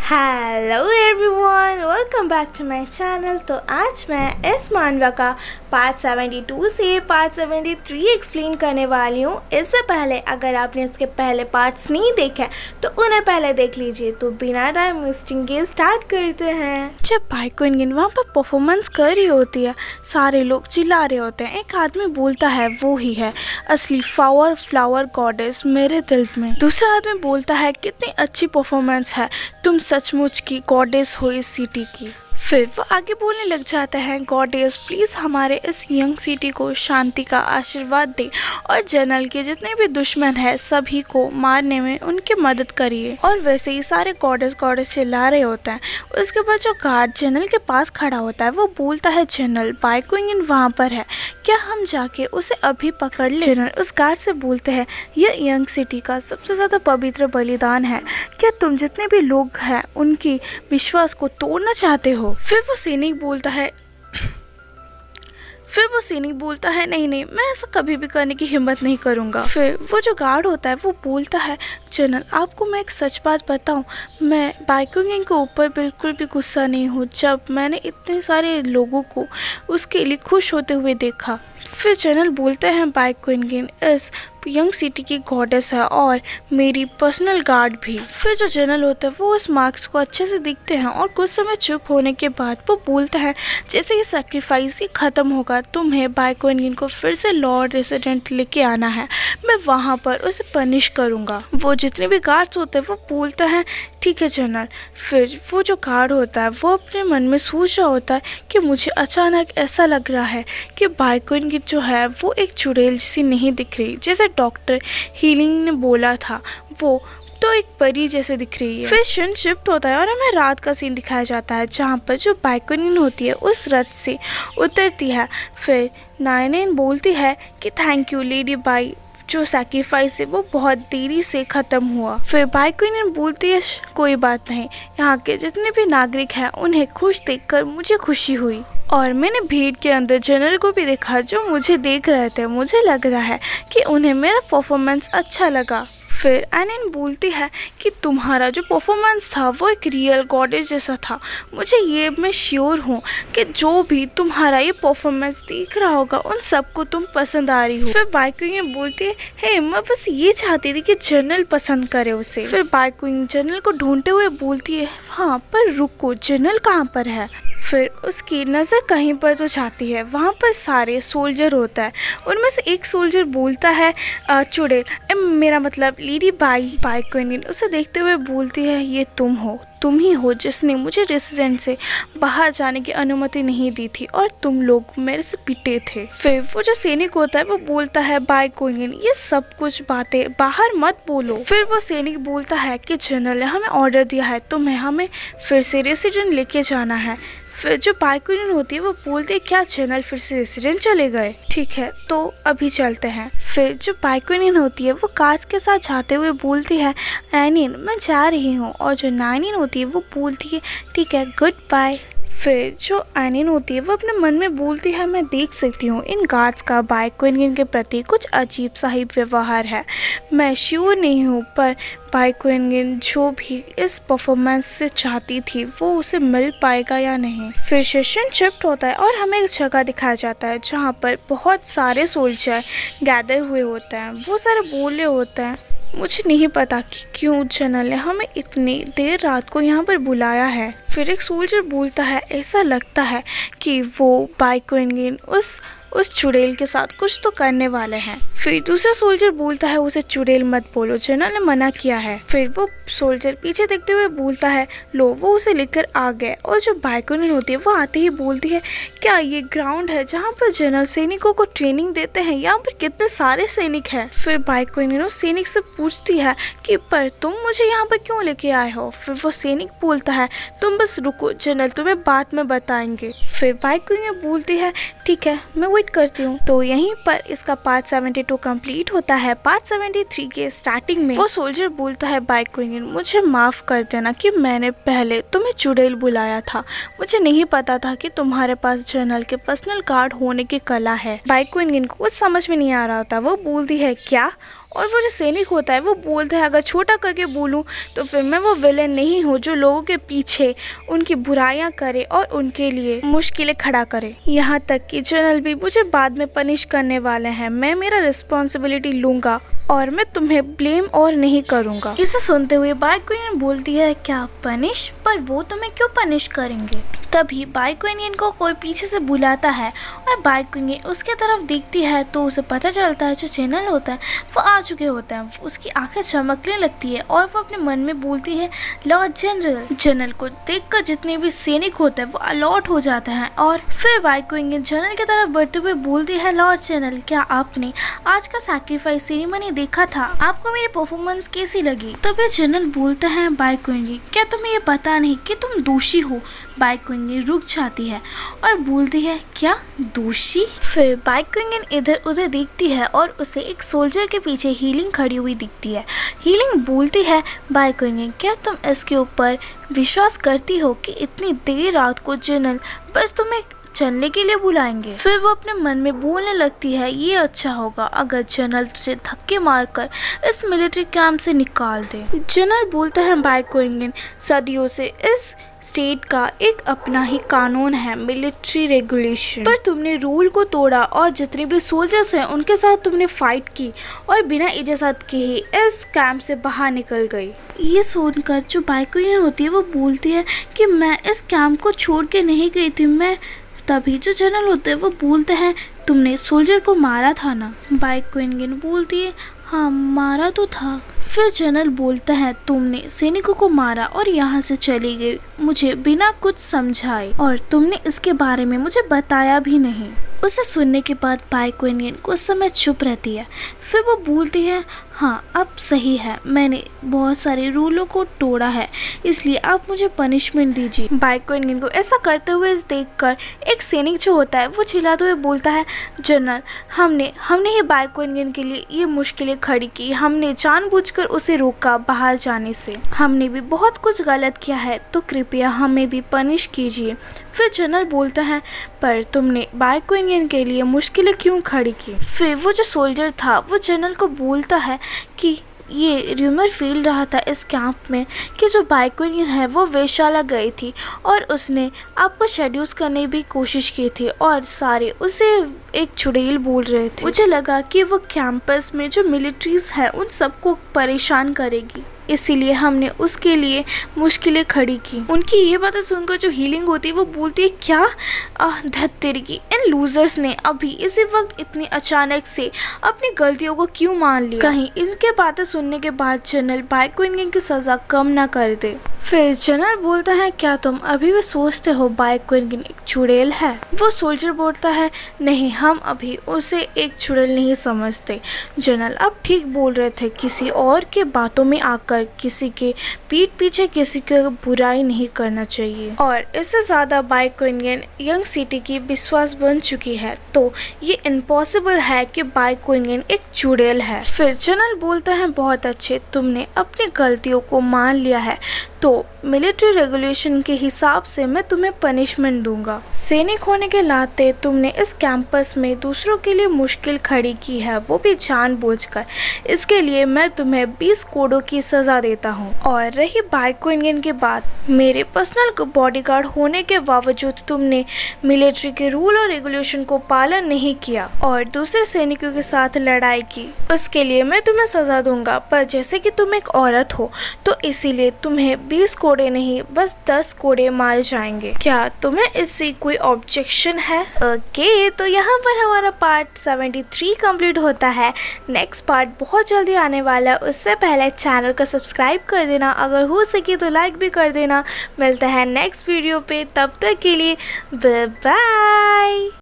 Hello everyone, welcome back to my channel. तो आज मैं इस मानवा का पार्ट 72 से पार्ट 73 एक्सप्लेन करने वाली हूँ। इससे पहले अगर आपने इसके पहले पार्ट्स नहीं देखे तो उन्हें पहले देख लीजिए। तो बिना टाइम वेस्टिंग के स्टार्ट करते हैं। जब बाइकोइंगिन वहाँ पर परफॉर्मेंस कर रही होती है, सारे लोग चिल्ला रहे होते हैं। एक आदमी बोलता है वो ही है असली फ्लावर गॉडेस मेरे दिल में। दूसरा आदमी बोलता है कितनी अच्छी परफॉर्मेंस है, तुम सचमुच की गॉडेस हो इस सिटी की। फिर वो आगे बोलने लग जाता है, गॉडेस प्लीज़ हमारे इस यंग सिटी को शांति का आशीर्वाद दे और जनरल के जितने भी दुश्मन हैं सभी को मारने में उनकी मदद करिए। और वैसे ही सारे गॉडेस चिल्ला रहे होते हैं। उसके बाद जो गार्ड जनरल के पास खड़ा होता है वो बोलता है, जनरल बाइकोइंगिन वहाँ पर है, क्या हम जाके उसे अभी पकड़ ले। जनरल उस गार्ड से बोलते हैं, यह यंग सिटी का सबसे ज़्यादा पवित्र बलिदान है, क्या तुम जितने भी लोग हैं उनकी विश्वास को तोड़ना चाहते हो। फिर वो सैनिक बोलता है नहीं मैं ऐसा कभी भी करने की हिम्मत नहीं करूँगा। फिर वो जो गार्ड होता है वो बोलता है, जनरल आपको मैं एक सच बात बताऊँ, मैं बाइकोइंगिन के ऊपर बिल्कुल भी गुस्सा नहीं हूँ। जब मैंने इतने सारे लोगों को उसके लिए खुश होते हुए देखा। फिर जनरल बोलते हैं, बाइकोइंगिन इस यंग सिटी की गॉडेस है और मेरी पर्सनल गार्ड भी। फिर जो जनरल होता है वो उस मार्क्स को अच्छे से देखते हैं और कुछ समय चुप होने के बाद वो बोलता है, जैसे ये सैक्रिफाइस ही ख़त्म होगा तुम्हें बाइकोइंगिन को फिर से लॉर्ड रेसिडेंट लेके आना है, मैं वहाँ पर उसे पनिश करूँगा। वो जितने भी गार्ड्स होते हैं वो बोलते हैं ठीक है जनरल। फिर वो जो गार्ड होता है वो अपने मन में सोच रहा होता है कि मुझे अचानक ऐसा लग रहा है कि बाइकोइंगिन जो है वो एक चुड़ैल जैसी नहीं दिख रही, जैसे डॉक्टर हीलिंग ने बोला था, वो तो एक परी जैसे दिख रही है। फिर सीन शिफ्ट होता है और हमें रात का सीन दिखाया जाता है जहाँ पर जो बाइकोइंगिन होती है उस रथ से उतरती है। फिर नाइनेन बोलती है कि थैंक यू लेडी बाई, जो सैक्रिफाइस है वो बहुत देरी से ख़त्म हुआ। फिर बाइकोइंगिन बोलती है कोई बात नहीं, यहाँ के जितने भी नागरिक हैं उन्हें खुश देखकर मुझे खुशी हुई और मैंने भीड़ के अंदर जनरल को भी देखा जो मुझे देख रहे थे, मुझे लग रहा है कि उन्हें मेरा परफॉर्मेंस अच्छा लगा। फिर एनिन बोलती है कि तुम्हारा जो परफॉर्मेंस था वो एक रियल गॉडेस जैसा था, मुझे ये मैं श्योर हूँ कि जो भी तुम्हारा ये परफॉर्मेंस देख रहा होगा उन सबको तुम पसंद आ रही हो। फिर बाइकोइंगिन बोलती है, हे मैं बस ये चाहती थी कि जनरल पसंद करे उसे। फिर बाइकोइंगिन जनरल को ढूंढते हुए बोलती है, हाँ पर रुको, जनरल कहाँ पर है। फिर उसकी नज़र कहीं पर तो जाती है, वहाँ पर सारे सोल्जर होता है। उनमें से एक सोल्जर बोलता है, चुड़ैल मेरा मतलब लेडी बाइकोइंगिन उसे देखते हुए बोलती है, ये तुम ही हो जिसने मुझे रेसिडेंट से बाहर जाने की अनुमति नहीं दी थी और तुम लोग मेरे से पिटे थे। फिर वो जो सैनिक होता है वो बोलता है, बाइकोइंगिन ये सब कुछ बातें बाहर मत बोलो। फिर वो सैनिक बोलता है कि जनरल ने हमें ऑर्डर दिया है, तुम्हें हमें फिर से रेसिडेंट लेके जाना है। फिर जो बाइकोइंगिन होती है वो बोलती है, क्या जनरल फिर से रेसिडेंट चले गए, ठीक है तो अभी चलते हैं। फिर जो बाइकोइंगिन होती है वो कार्स के साथ जाते हुए बोलती है, एनिन मैं जा रही हूँ। और जो नाइनिन होती है वो बोलती है, ठीक है गुड बाय। फिर जो एनिन होती है वो अपने मन में बोलती है, मैं देख सकती हूँ इन गार्ड्स का बाइकोइंगिन के प्रति कुछ अजीब सा ही व्यवहार है, मैं श्योर नहीं हूँ पर बाइकोइंगिन जो भी इस परफॉर्मेंस से चाहती थी वो उसे मिल पाएगा या नहीं। फिर सेशन शिफ्ट होता है और हमें एक जगह दिखाया जाता है जहाँ पर बहुत सारे सोल्जर गैदर हुए होते हैं। वो सारे बोल रहे होते हैं, मुझे नहीं पता कि क्यों जनरल ने हमें इतनी देर रात को यहाँ पर बुलाया है। फिर एक सोल्जर बोलता है, ऐसा लगता है कि वो बाइकोइंगिन उस चुड़ैल के साथ कुछ तो करने वाले हैं। फिर दूसरा सोल्जर बोलता है, उसे चुड़ैल मत बोलो, जनरल ने मना किया है। फिर वो सोल्जर पीछे देखते हुए बोलता है, लो वो उसे लेकर आ गए। और जो बाइकोइंगिन होती है वो आते ही बोलती है, क्या ये ग्राउंड है जहाँ पर जनरल सैनिकों को ट्रेनिंग देते हैं, यहाँ पर कितने सारे सैनिक हैं। फिर बाइकोइंगिन उस सैनिक से पूछती है कि पर तुम मुझे यहाँ पर क्यों लेके आए हो। फिर वो सैनिक बोलता है, तुम बस रुको, जनरल तुम्हें बाद में बताएंगे। फिर बाइकोइंगिन बोलती है, ठीक है मैं वेट करती हूँ। तो यहीं पर इसका पार्ट 72 कंप्लीट होता है। पार्ट 73 के स्टार्टिंग में वो सोल्जर बोलता है, बाइकोइंगिन मुझे माफ़ कर देना कि मैंने पहले तुम्हें चुड़ैल बुलाया था, मुझे नहीं पता था कि तुम्हारे पास जनरल के पर्सनल गार्ड होने की कला है। बाइकोइंगिन को कुछ समझ में नहीं आ रहा था, वो बोलती है क्या, और वो जो सैनिक होता है वो बोलता है अगर छोटा करके बोलूँ तो फिर मैं वो विलन नहीं हूँ जो लोगों के पीछे उनकी बुराइयां करे और उनके लिए मुश्किलें खड़ा करे। यहाँ तक कि जनरल भी मुझे बाद में पनिश करने वाले हैं, मैं मेरा रिस्पॉन्सिबिलिटी लूंगा और मैं तुम्हें ब्लेम और नहीं करूंगा। इसे सुनते हुए बाइक्विन बोलती है क्या पनिश, पर वो तुम्हें क्यों पनिश करेंगे। तभी बाइक्विन को कोई पीछे से बुलाता है और बाइक्विन उसके तरफ देखती है तो उसे पता चलता है जो चैनल होता है वो आ चुके होते हैं। उसकी आंखें चमकने लगती है और वो अपने मन में बोलती है लॉर्ड जनरल। जनरल को देखकर जितने भी सैनिक होते हैं वो अलर्ट हो जाते हैं और फिर बाइक्विन जनरल की तरफ बढ़ते हुए बोलती है लॉर्ड जनरल क्या आपने आज का सैक्रिफाइस सेरेमनी देखा था, आपको मेरी परफॉर्मेंस कैसी लगी। तो फिर जनरल बोलता है बाइक्विन क्या तुम्हें ये पता नहीं कि तुम दोषी हो। बाइक्विन रुक जाती है और बोलती है क्या दोषी। फिर बाइक्विन इधर उधर देखती है और उसे एक सोल्जर के पीछे हीलिंग खड़ी हुई दिखती है। हीलिंग बोलती है बाइक्विन क्या तुम इसके ऊपर विश्वास करती हो कि इतनी देर रात को जनरल बस तुम्हें चलने के लिए बुलाएंगे। फिर वो अपने मन में बोलने लगती है ये अच्छा होगा अगर जनरल तुझे धक्के मारकर इस मिलिट्री कैंप से निकाल दे। जनरल बोलता है बाइक्विन सदियों से इस स्टेट का एक अपना ही कानून है मिलिट्री रेगुलेशन, पर तुमने रूल को तोड़ा और जितने भी सोल्जर्स हैं उनके साथ तुमने फाइट की और बिना इजाज़त के ही इस कैंप से बाहर निकल गई। ये सुनकर जो बाइक्विन होती है वो बोलती है कि मैं इस कैंप को छोड़ के नहीं गई थी। मैं तभी जो जनरल होते हैं वो बोलते हैं तुमने सोल्जर को मारा था ना। बाइक्विन बोलती है हाँ मारा तो था। फिर जनरल बोलता है तुमने सैनिकों को मारा और यहाँ से चली गई मुझे बिना कुछ समझाए और तुमने इसके बारे में मुझे बताया भी नहीं। उसे सुनने के बाद बाइक्विन कुछ समय चुप रहती है। फिर वो बोलती है हाँ अब सही है मैंने बहुत सारे रूलों को तोड़ा है इसलिए आप मुझे पनिशमेंट दीजिए। बाइक्विन को ऐसा करते हुए देखकर एक सैनिक जो होता है वो चिल्लाते हुए बोलता है जनरल हमने ही बाइक्विन के लिए ये मुश्किलें खड़ी की, हमने जानबूझकर उसे रोका बाहर जाने से, हमने भी बहुत कुछ गलत किया है तो कृपया हमें भी पनिश कीजिए। फिर जनरल बोलता है पर तुमने बाइक्विन के लिए मुश्किलें क्यों खड़ी की। फिर वो जो सोल्जर था वो जनरल को बोलता है कि ये र्यूमर फैल रहा था इस कैंप में कि जो बाइक्विन है वो वेश्यालय गई थी और उसने आपको शेड्यूस करने की भी कोशिश की थी और सारे उसे एक चुड़ैल बोल रहे थे। मुझे लगा कि वो कैंपस में जो मिलिट्रीज है उन सबको परेशान करेगी इसीलिए हमने उसके लिए मुश्किलें खड़ी की। उनकी ये बातें सुनकर जो हीलिंग होती है वो बोलती है क्या धत्तेरी की इन लूजर्स ने अभी इसी वक्त इतनी अचानक से अपनी गलतियों को क्यों मान लिया। कहीं इनके बातें सुनने के बाद जनरल बाइक्विन की सजा कम ना कर दे। फिर जनरल बोलता है क्या तुम अभी भी सोचते हो बाइक्विन एक चुड़ैल है। वो सोल्जर बोलता है नहीं हम अभी उसे एक चुड़ैल नहीं समझते। जनरल आप ठीक बोल रहे थे, किसी और के बातों में आकर किसी के पीठ पीछे किसी की बुराई नहीं करना चाहिए। और इससे ज़्यादा बाइक्विन यंग सिटी की विश्वास बन चुकी है तो ये इम्पॉसिबल है कि बाइक्विन एक चुड़ैल है। फिर जनरल बोलता है बहुत अच्छे तुमने अपनी गलतियों को मान लिया है तो मिलिट्री रेगुलेशन के हिसाब से मैं तुम्हें पनिशमेंट दूंगा। सैनिक होने के नाते तुमने इस कैंपस में दूसरों के लिए मुश्किल खड़ी की है वो भी जानबूझकर। इसके लिए मैं तुम्हें 20 कोड़ों की सजा देता हूँ। और रही बाइक्विन की बात, मेरे पर्सनल बॉडीगार्ड होने के बावजूद तुमने मिलिट्री के रूल और रेगुलेशन को पालन नहीं किया और दूसरे सैनिकों के साथ लड़ाई की, उसके लिए मैं तुम्हें सजा दूंगा। पर जैसे कि तुम एक औरत हो तो इसीलिए तुम्हें 20 कोड़े नहीं बस 10 कोड़े मारे जाएंगे। क्या तुम्हें इससे कोई ऑब्जेक्शन है? ओके, तो यहाँ पर हमारा पार्ट 73 कंप्लीट होता है। नेक्स्ट पार्ट बहुत जल्दी आने वाला है, उससे पहले चैनल को सब्सक्राइब कर देना, अगर हो सके तो लाइक भी कर देना। मिलते हैं नेक्स्ट वीडियो पे, तब तक के लिए बाय बाय।